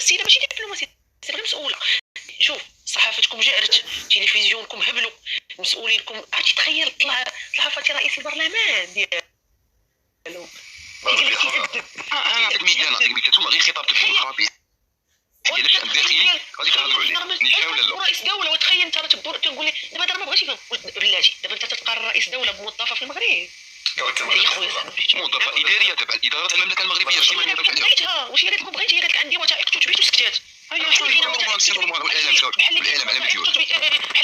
السيده ماشي دبلوماسيه، السيده مسؤوله. شوف صحافتكم جارت، تلفزيونكم هبلوا، مسؤولينكم. عرفتي تخيل طلع فاتي رئيس البرلمان ديالو قال لك كيكذب. انا نعطيك مثال، نتوما غير خطاب الديمقراطيه ديال الشان الداخلي غادي تهضروا عليه نجحوا ولا لا؟ رئيس دوله، وتخيل انت تنقول لك دابا ما بغيتش بلاتي، دابا انت تقرر رئيس دوله بموظفه في المغرب. يا خويا موظفه اداريه تبع اداره المملكه المغربيه، شي ما يهضرش عليها. واش هي قالت لكم بغيتي؟ هي قالت لك عندي وثائق تثبت وسكتات. بحال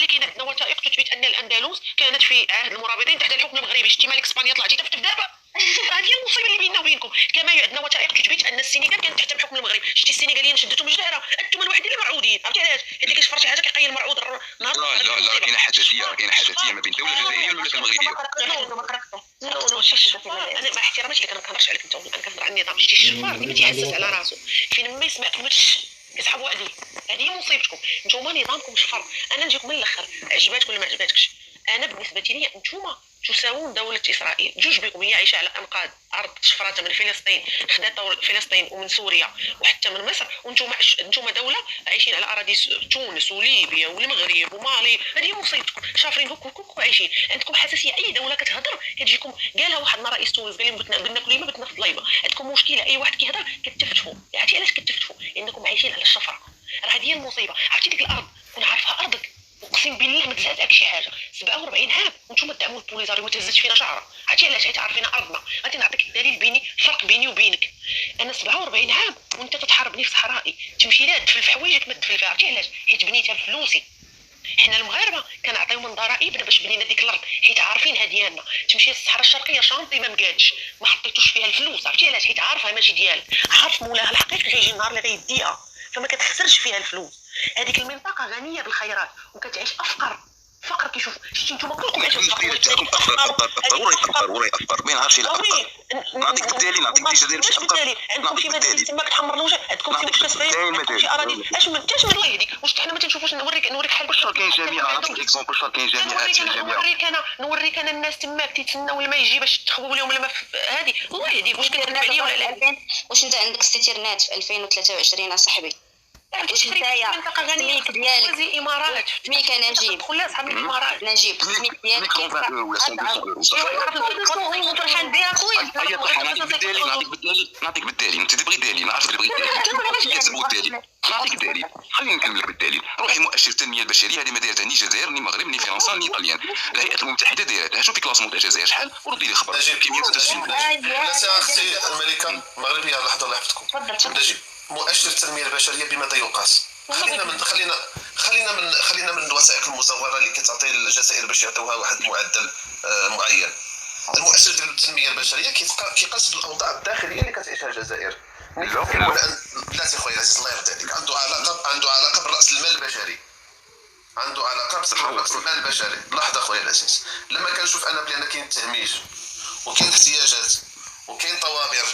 كاين عندنا وثائق تثبت ان الاندلس كانت في عهد المرابطين تحت الحكم المغربي. شتي ملك اسبانيا طلعتي تفتف دابا. هذه هي المصيبه اللي بيننا وبينكم. كما عندنا وثائق تثبت ان السنغال كانت تحت الحكم المغربي. شتي السنغاليين شدتهم جداره، انتم الوحيدين اللي مرعودين. عرفتي علاش؟ اللي كيشفر شي حاجه كيقيل المرعود نهار. لا كاينه حساسيه ما بين الدوله الجزائريه والمملكه المغربيه. انا مع احتراماتي لك، انا ما كنهضرش عليك انت، انا كنهضر على النظام. شتي الشفار ديما تيحسس على راسو، فين ما يسمع كلمه كيسحبوا عليه. هذه هي مصيبتكم، نتوما نظامكم شفر. انا نجيكم من الاخر، عجباتك ولا ما عجباتكش. انا بالنسبه لي نتوما تساوون دوله اسرائيل، جوج بكم. هي عايشه على انقاض ارض شفراتها من فلسطين، خدات فلسطين ومن سوريا وحتى من مصر، وانتوما دوله عايشين على اراضي تونس وليبيا والمغرب ومالي. هذه مصيبتكم، شافرين هكوك وعايشين. عندكم حساسيه، اي دوله كتهضر كتجيكم. قالها واحد رئيس تونس، قال لهم بناكل يما بتنفض ليبه. عندكم مشكله اي واحد كيهضر كتفتفوا. عرفتي علاش كتفتفوا؟ لانكم عايشين على الشفره. راه هذه هي المصيبه. عرفتي ديك الارض كون عارفها ارضك، اقسم بالله ما تزعزعك شي حاجه. 47 عام وانتم تدعموا البوليزاريو، ما تهزش فينا شعره. عرفتي علاش؟ حيت عارفين ارضنا. غادي نعطيك الدليل بيني، الفرق بيني وبينك. انا 47 عام وانت تتحاربني في صحرائي، تمشي لها تدفل في حوايجك ما تدفل فيها. عرفتي علاش؟ حيت بنيتها بفلوسي. حنا المغاربه كنعطيو من ضرائبنا باش بنينا ديك الارض، حيت عارفينها ديالنا. تمشي للصحراء الشرقيه شانطي ما مقادش، ما حطيتوش فيها الفلوس. عرفتي علاش؟ حيت عارفها ماشي ديالك، عارف مولاها الحقيقي غيجي النهار اللي غيديها، فما كتخسرش فيها الفلوس. هذيك المنطقه غنيه بالخيرات وكتعيش فقر كيشوف. شتي نتوما كلكم عايشين ضروري افكار ما نعرفش الا افكار. نعطيك بالدليل، نعطيك الجزائر شي افكار. عندكم شي مدارس تما كتحمر الوجه، عندكم شي مستشفيات، عندكم شي اراضي. اش من الله يهديك. واش حنا ما تنشوفوش؟ نوريك حل. واش كاين جامعه؟ نعطيك اكزومبل. واش كاين جامعات؟ نوريك انا الناس تما كيتسناو الماء يجي باش تخبوا لهم الماء. هذه الله يهديك. واش كتكذب عليا ولا لا؟ واش انت عندك استثمارات في 2023 اصاحبي؟ واش نتايا منطقه غنيه ديالك زي الامارات؟ ميك انا نجيب خلاص حمل الامارات نجيب السميك ديالك فرحان بها خويا. نعطيك بالدليل. انت تبغي دليل، نعرف تبغي دليل. كتبوا الدليل، نعطيك الدليل. خليني نكمل لك بالدليل. روحي مؤشر التنميه البشريه هذه ما دارتها ني الجزائر ني المغرب ني فرنسا ني ايطاليان، الهيئات المتحده دارتها. شوفي كلاسمون تاع الجزائر شحال وردي لي الخبر. كيفيه التسويق. لا سي الملكه المغربيه، لحظه الله يحفظكم. نجيب مؤشر التنميه البشريه بماذا يقاس؟ خلينا من الوثائق المزوره اللي كتعطي الجزائر باش يعطيوها واحد المعدل معين. المؤشر ديال التنميه البشريه كيقاس بالاوضاع الداخليه اللي كتعيشها الجزائر. لا سي خويا عزيز الله يرضي عليك، عنده علاقه براس المال البشري. عنده علاقه براس المال البشري. لحظه خويا العزيز، لما كنشوف انا بلي كاين تهميش وكاين احتياجات وكاين طوابير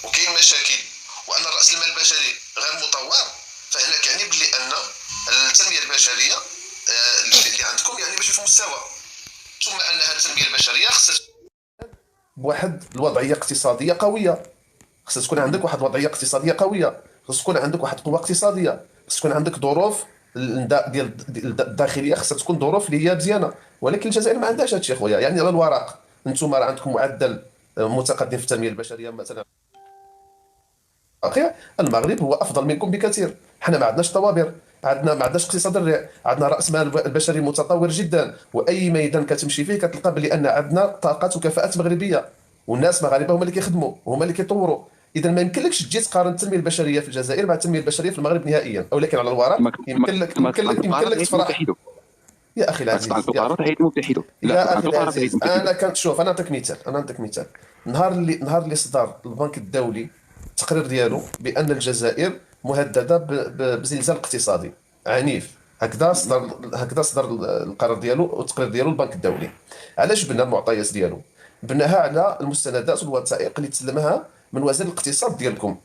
وكاين مشاكل وان راس المال البشري غير مطور، فهنا كيعني بلي ان التنميه البشريه اللي عندكم يعني ماشي في مستوى، ثم ان هذه التنميه البشريه خصها بواحد الوضعيه اقتصاديه قويه. خصها تكون عندك واحد الوضعيه اقتصاديه قويه، خصها تكون عندك واحد القوه اقتصاديه، خصها تكون عندك ظروف ديال الداخليه، خصها تكون ظروف اللي هي مزيانه. ولكن الجزائر ما عندهاش هادشي خويا. يعني على الورق انتم راه عندكم معدل متقدم في التنميه البشريه مثلا. المغرب هو افضل منكم بكثير. حنا ما عندناش طوابير، ما عندناش اقتصاد الريع، عندنا راس مال البشري متطور جدا، واي ميدان كتمشي فيه كتلقى بلي ان عندنا طاقات وكفاءات مغربيه، والناس مغاربه هما اللي كيخدموا وهما اللي كيطوروا. اذا ما يمكنلكش تجي تقارن التنميه البشريه في الجزائر مع التنميه البشريه في المغرب نهائيا. ولكن على الورق يمكن لك تفرح يا اخي العزيز. يا اخي العزيز، انا كنت شوف، انا نعطيك مثال. نهار اللي صدر البنك الدولي التقرير ديالو بان الجزائر مهدده بزلزال اقتصادي عنيف، هكذا صدر القرار ديالو والتقرير ديالو البنك الدولي. علاش بنى المعطيات ديالو؟ بناها على المستندات والوثائق اللي تسلمها من وزير الاقتصاد ديالكم.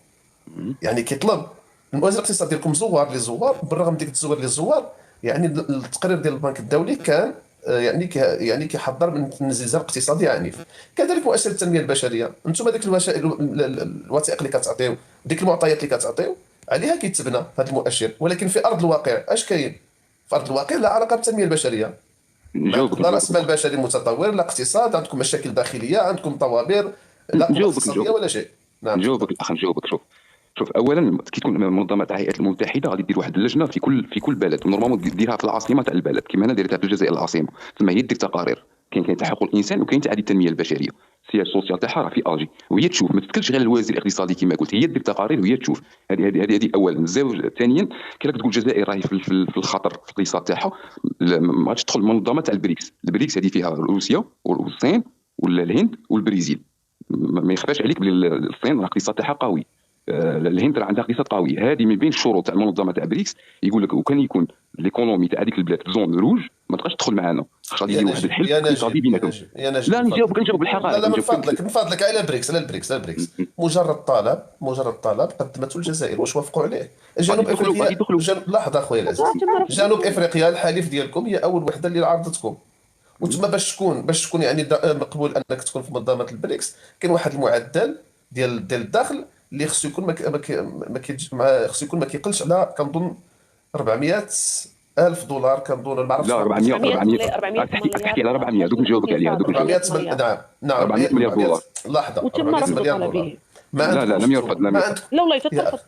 يعني كيطلب من وزير الاقتصاد ديالكم زوار للزوار، بالرغم ديك الزوار للزوار يعني التقرير ديال البنك الدولي كان يعني كيحضر من زلزال اقتصادي عنيف. كذلك مؤشر التنميه البشريه، انتم ديك الوثائق اللي كتعطيو، ديك المعطيات اللي كتعطيو، عليها كيتبنى هذا المؤشر، ولكن في ارض الواقع اش كاين؟ في ارض الواقع لا علاقه بالتنميه البشريه، ما عندكم لا راس مال بشري متطور، لا اقتصاد، عندكم مشاكل داخليه، عندكم طوابير، لا قوة اقتصاديه ولا شيء. نعم نجاوبك الاخ، نجاوبك. شوف اولا كي تكون منظمه الهيئات المتحده غادي دير واحد اللجنه في كل بلد، ونورمالمون ديرها في العاصمه تاع البلد كما انا درتها في الجزائر العاصمه، تما هي دير تقارير، كاين تاع حقوق الانسان وكاين تاع التنميه البشريه، السياج السوسيال تاعها راه في اجي، وهي تشوف، ما تتكلش غير الوزير الاقتصادي كما قلت، هي دير تقارير وهي تشوف. هذه اولا. ثانيا كي تقول الجزائر راهي في الخطر في الاقتصاد تاعها، ما غاديش تدخل المنظمه تاع البريكس هذه فيها روسيا والصين والهند والبرازيل. ما يخفاش عليك بلي الصين الاقتصاد تاعها قوي، الهند راه عندها اقتصاد قوي. هذه من بين الشروط تاع المنظمه تاع بريكس، يقول لك وكان يكون ليكونومي تاع هذيك البلاد في زون روج ما تبقاش تدخل معنا، خاطر غادي يدير واحد الحلف اقتصادي بيناتهم. لا نجاوب بالحقائق. لا من فضلك على البريكس مجرد طلب قدمته الجزائر، واش وافقوا عليه؟ جنوب افريقيا لحظه اخويا العزيز، جنوب افريقيا الحليف ديالكم هي اول وحده اللي عارضتكم، وانتم باش تكون يعني مقبول انك تكون في منظمه البريكس، كاين واحد المعدل ديال الدخل اللي خصو يكون خصو يكون ما كيقلش على كنظن 400 ألف دولار، كنظن ما عرفتش. لا 400 تحكي على 400 دوك نجاوبك عليها. 400 نعم 400 مليار دولار. لحظه وتم رفض طلبه. لا لم يرفض. لا والله ترفض.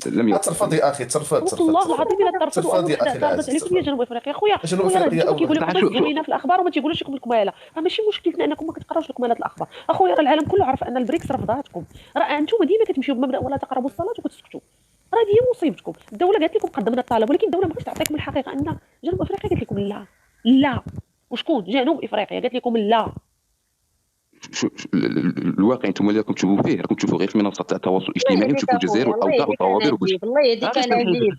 لم يرفض. ترفض يا اخي، ترفض والله العظيم الا ترفض يا اخي. تعرضت عليكم يا جنوب افريقيا خويا. جنوب افريقيا كيقول لكم بس زوينه في الاخبار وما تيقولوش لكم الكماله، راه ماشي مشكلتنا انكم ما كتقراوش الكمالات الاخبار اخويا، راه العالم كله عرف ان البريكس رفضاتكم، راه انتم ديما كتمشيو بمبدا ولا تقربوا الصلاه وكتسكتوا، راه هي مصيبتكم. الدوله قالت لكم قدمنا الطلب، ولكن الدوله ما بغاتش تعطيكم الحقيقه ان جنوب افريقيا قالت لكم لا. وشكون؟ جنوب افريقيا قالت لكم لا. الواقع انتم اللي راكم تشوفوا فيه، راكم تشوفوا غير في منصات التواصل الاجتماعي وتشوفوا الجزائر والاوضاع والطوابير والله يديك انا نجيب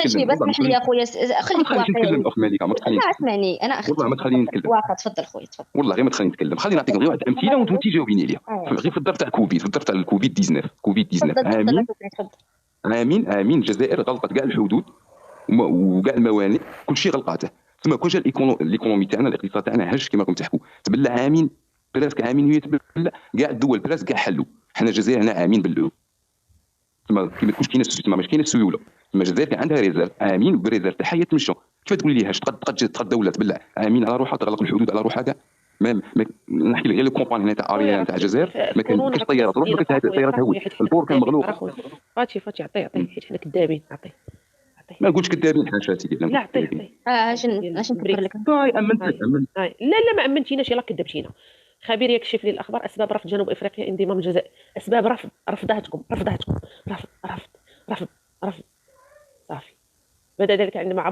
نجيب اسمح لي يا خويا، خليك واقعي. اخ مالكه ما تخلينيش اسمعني انا والله ما تخليني نتكلم. واقع تفضل خويا تفضل. والله غير ما تخليني نتكلم، خليني نعطيك غير واحد الامثله وانت تجاوبيني عليها. غير في الظرف تاع الكوفيد، في الظرف تاع الكوفيد 19 عامين الجزائر غلقت كاع الحدود وكاع الموانئ، كل شيء غلقاته. ثم كون جا الايكونومي تاعنا الاقتصاد تاعنا هش كما راكم تحكوا، تبلع عامين براسك عامين هي تبلع كاع الدول براس كاع حلوا. حنا الجزائر هنا عامين بلعوا، ثم كيما تكونش كاينه تما ماشي كاينه السيوله، ثم الجزائر كان عندها ريزيرف عامين بالريزيرف تاعها هي تمشى. كيف تقول لي هاش تقد دوله تبلع عامين على روحها، تغلق الحدود على روحها كاع؟ ما نحكي غير لو كومباني هنا تاع اريان تاع الجزائر ما كانش طيارات، روح ما كانت طيارات هوي، البور كان مغلوق. فاتي عطيه حيت حنا كذابين. عطيه ما نقولش كذابين حنا شاتي. لا عطيه اش نكبر لك. امنت لا ما امنتيناش، يلا كذبتينا. خبير يكشف لي الاخبار اسباب رفض جنوب افريقيا انضمام الجزائر. اسباب رفضتكم رفض صافي. بعد ذلك عندما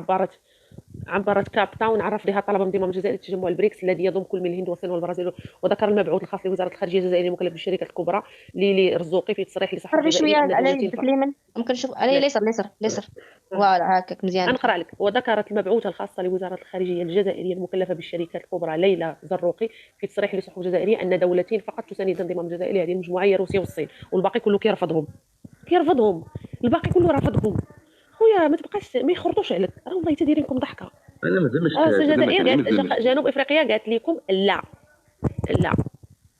عبرت كاب تاون عرف لها طلب انضمام الجزائر لتجمع البريكس الذي يضم كل من الهند والصين والبرازيل. وذكر المبعوث الخاص لوزاره الخارجيه الجزائريه المكلف بالشركات الكبرى ليلي رزوقي في تصريح لصحفي قربي شويه على اليمين ممكن نشوف علي اليسار فوالا هكاك مزيان. نقرا لك. وذكرت المبعوثه الخاصه لوزاره الخارجيه الجزائريه المكلفه بالشركات الكبرى ليلى زروقي في تصريح لصحف جزائريه ان دولتين فقط تساند انضمام الجزائر لهذه المجموعه هي روسيا والصين، والباقي كله كيرفضهم. الباقي كله رافضهم. خويا ما تبقاش ما يخرطوش عليك، راه والله تديرينكم ضحكه. انا مازال جنوب افريقيا قالت لكم لا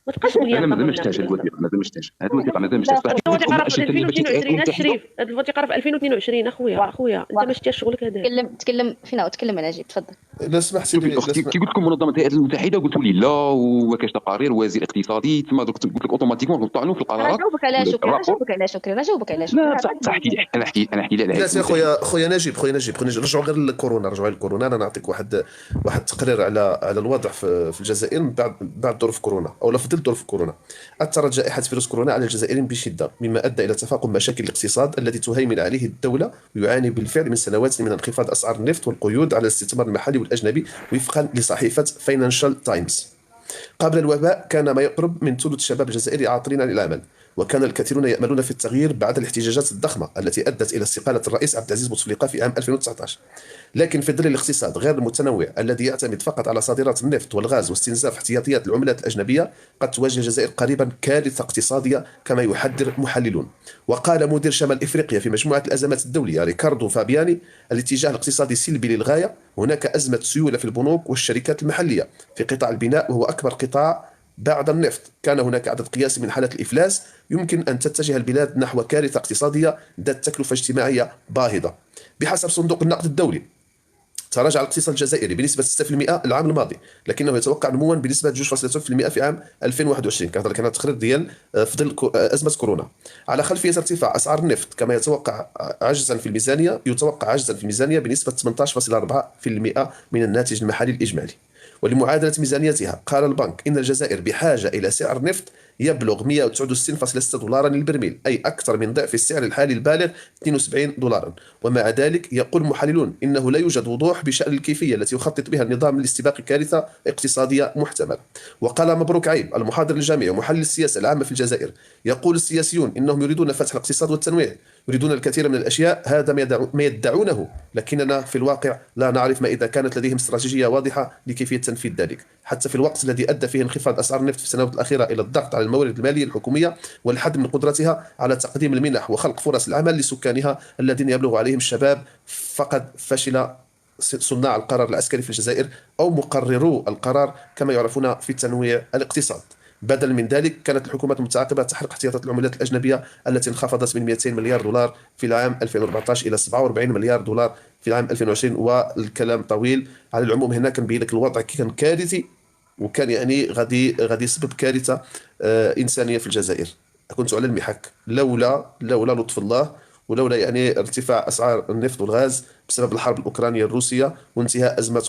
ما تبقاش تقول لي انا مازال ما شفتهاش هذه الوثيقه، مازال ما شفتهاش هذه الوثيقه، مازال ما شفتهاش. الوثيقه في 2022 الشريف، هذه الوثيقه في 2022 اخويا انت ما شفتيش شغلك هذا. تكلم فينا وتكلم نجيب تفضل. لا سمحتي لي كي قلت لكم منظمه الهيئات المتحده قلتوا لي لا وكاش تقارير وزير اقتصادي، ثم قلت لك اوتوماتيكمون طعنوا في القرارات. جاوبك على شكري لا بصح احكي لي انا احكي لي على يا خويا نجيب نرجعوا غير للكورونا. انا نعطيك واحد التقرير على الوضع في الجزائر بعد ظروف كورونا او في ظل ظروف كورونا. اثرت جائحه فيروس كورونا على الجزائريين بشده، مما ادى الى تفاقم مشاكل الاقتصاد الذي تهيمن عليه الدوله، ويعاني بالفعل من سنوات من انخفاض اسعار النفط والقيود على الاستثمار المحلي والاجنبي وفقا لصحيفه فاينانشال تايمز. قبل الوباء كان ما يقرب من ثلث الشباب الجزائري عاطلين عن العمل، وكان الكثيرون يأملون في التغيير بعد الاحتجاجات الضخمة التي أدت إلى استقالة الرئيس عبد العزيز بوتفليقة في عام 2019. لكن في ظل الاقتصاد غير المتنوع الذي يعتمد فقط على صادرات النفط والغاز واستنزاف احتياطيات العملات الأجنبية، قد تواجه الجزائر قريبا كارثة اقتصادية كما يحذر محللون. وقال مدير شمال إفريقيا في مجموعة الأزمات الدولية ريكاردو فابياني: الاتجاه الاقتصادي سلبي للغاية، هناك أزمة سيولة في البنوك والشركات المحلية في قطاع البناء، وهو أكبر قطاع بعد النفط كان هناك عدد قياسي من حالات الإفلاس. يمكن أن تتجه البلاد نحو كارثة اقتصادية ذات تكلفة اجتماعية باهظة. بحسب صندوق النقد الدولي تراجع الاقتصاد الجزائري بنسبة 6% العام الماضي، لكنه يتوقع نموا بنسبة 2.3% في عام 2021. كان تقرير ديال في ظل أزمة كورونا. على خلفية ارتفاع أسعار النفط كما يتوقع عجزا في الميزانية بنسبة 18.4% من الناتج المحلي الإجمالي. ولمعادلة ميزانيتها قال البنك إن الجزائر بحاجة إلى سعر نفط يبلغ 169.6 دولارا للبرميل، أي أكثر من ضعف السعر الحالي البالغ 72 دولارا. ومع ذلك يقول محللون إنه لا يوجد وضوح بشأن الكيفية التي يخطط بها النظام لاستباق كارثة اقتصادية محتملة. وقال مبروك عيب المحاضر الجامعي ومحلل السياسة العامة في الجزائر: يقول السياسيون إنهم يريدون فتح الاقتصاد والتنويع، يريدون الكثير من الأشياء، هذا ما يدعونه، لكننا في الواقع لا نعرف ما إذا كانت لديهم استراتيجية واضحة لكيفية تنفيذ ذلك. حتى في الوقت الذي أدى فيه انخفاض أسعار النفط في السنوات الأخيرة إلى الضغط على الموارد المالية الحكومية والحد من قدرتها على تقديم المنح وخلق فرص العمل لسكانها الذين يبلغ عليهم الشباب، فقد فشل صناع القرار العسكري في الجزائر أو مقررو القرار كما يعرفون في تنويع الاقتصاد. بدلا من ذلك كانت الحكومات المتعاقبة تحرق احتياطات العملات الأجنبية التي انخفضت من 200 مليار دولار في العام 2014 إلى 47 مليار دولار في العام 2020. والكلام طويل. على العموم هنا كنبين لك الوضع كان كارثي، وكان يعني غادي يسبب كارثة إنسانية في الجزائر. كنت على المحك لولا لطف الله، ولولا يعني ارتفاع أسعار النفط والغاز بسبب الحرب الأوكرانية الروسية وانتهاء أزمة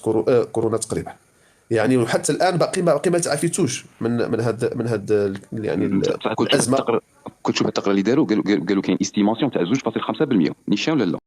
كورونا تقريبا. يعني وحتى الان باقي ما تعافيتوش من هاد يعني الازمه. كنت شوف التقرير اللي داروا قالوا كاين استيماسيون تاع 2.5% نيشان ولا لا.